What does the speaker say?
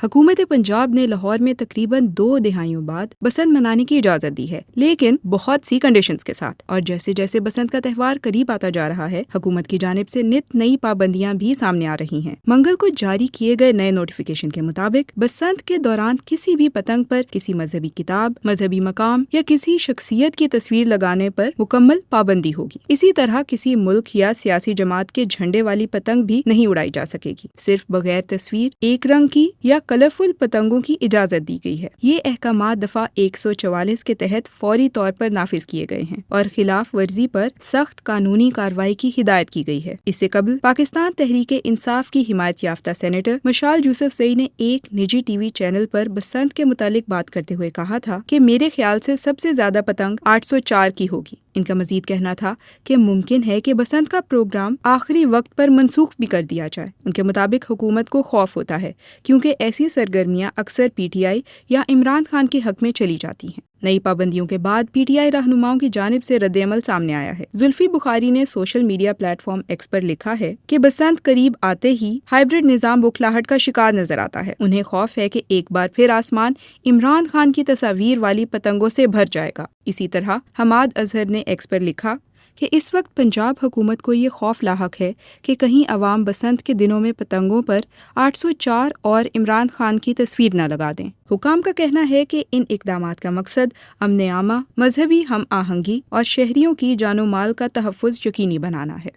حکومت پنجاب نے لاہور میں تقریباً 2 دہائیوں بعد بسنت منانے کی اجازت دی ہے، لیکن بہت سی کنڈیشنز کے ساتھ۔ اور جیسے جیسے بسنت کا تہوار قریب آتا جا رہا ہے، حکومت کی جانب سے نت نئی پابندیاں بھی سامنے آ رہی ہیں۔ منگل کو جاری کیے گئے نئے نوٹیفیکیشن کے مطابق بسنت کے دوران کسی بھی پتنگ پر کسی مذہبی کتاب، مذہبی مقام یا کسی شخصیت کی تصویر لگانے پر مکمل پابندی ہوگی۔ اسی طرح کسی ملک یا سیاسی جماعت کے جھنڈے والی پتنگ بھی نہیں اڑائی جا سکے گی۔ صرف بغیر تصویر، ایک رنگ کی یا کلرفل پتنگوں کی اجازت دی گئی ہے۔ یہ احکامات دفعہ 144 کے تحت فوری طور پر نافذ کیے گئے ہیں اور خلاف ورزی پر سخت قانونی کارروائی کی ہدایت کی گئی ہے۔ اس سے قبل پاکستان تحریک انصاف کی حمایت یافتہ سینیٹر مشال یوسف زئی نے ایک نجی ٹی وی چینل پر بسنت کے متعلق بات کرتے ہوئے کہا تھا کہ میرے خیال سے سب سے زیادہ پتنگ 804 کی ہوگی۔ ان کا مزید کہنا تھا کہ ممکن ہے کہ بسنت کا پروگرام آخری وقت پر منسوخ بھی کر دیا جائے۔ ان کے مطابق حکومت کو خوف ہوتا ہے کیونکہ ایسی سرگرمیاں اکثر پی ٹی آئی یا عمران خان کے حق میں چلی جاتی ہیں۔ نئی پابندیوں کے بعد پی ٹی آئی رہنماؤں کی جانب سے رد عمل سامنے آیا ہے۔ زلفی بخاری نے social media platform X پر لکھا ہے کہ بسنت قریب آتے ہی ہائبرڈ نظام بوکھلاہٹ کا شکار نظر آتا ہے۔ انہیں خوف ہے کہ ایک بار پھر آسمان عمران خان کی تصاویر والی پتنگوں سے بھر جائے گا۔ اسی طرح حماد اظہر نے ایکس پر لکھا کہ اس وقت پنجاب حکومت کو یہ خوف لاحق ہے کہ کہیں عوام بسنت کے دنوں میں پتنگوں پر 804 اور عمران خان کی تصویر نہ لگا دیں۔ حکام کا کہنا ہے کہ ان اقدامات کا مقصد امن عامہ، مذہبی ہم آہنگی اور شہریوں کی جان و مال کا تحفظ یقینی بنانا ہے۔